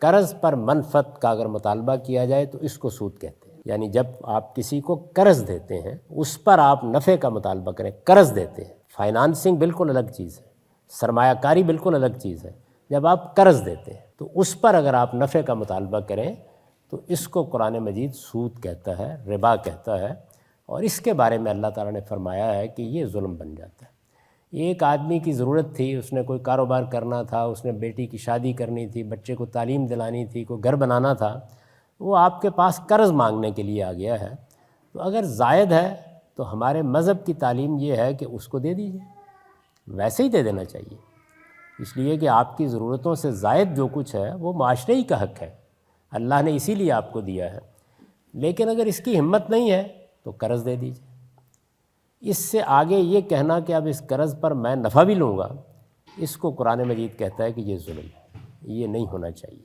कर्ज़ पर मनफ़त का अगर मुतालबा किया जाए तो इसको सूद कहते हैं। यानी जब आप किसी को कर्ज़ देते हैं उस पर आप नफ़े का मुतालबा करें, कर्ज़ देते हैं। फाइनेंसिंग बिल्कुल अलग चीज़ है, सरमायाकारी बिल्कुल अलग चीज़ है। जब आप कर्ज़ देते हैं तो उस पर अगर आप नफ़े का मुतालबा करें तो इसको कुरान मजीद सूद कहता है, रिबा कहता है। और इसके बारे में अल्लाह ताला ने फरमाया है कि ये जुल्म बन जाता है। एक आदमी की ज़रूरत थी, उसने कोई कारोबार करना था, उसने बेटी की शादी करनी थी, बच्चे को तालीम दिलानी थी, कोई घर बनाना था, वो आपके पास कर्ज़ मांगने के लिए आ गया है। तो अगर ज़ायद है तो हमारे मज़हब की तालीम ये है कि उसको दे दीजिए, वैसे ही दे देना चाहिए। इसलिए कि आपकी ज़रूरतों से ज़ायद जो कुछ है वो माशरे ही का हक़ है, अल्लाह ने इसीलिए आपको दिया है। लेकिन अगर इसकी हिम्मत नहीं है तो कर्ज़ दे दीजिए। इससे आगे ये कहना कि अब इस कर्ज़ पर मैं नफ़ा भी लूँगा, इसको कुरान मजीद कहता है कि ये जुल्म है, ये नहीं होना चाहिए।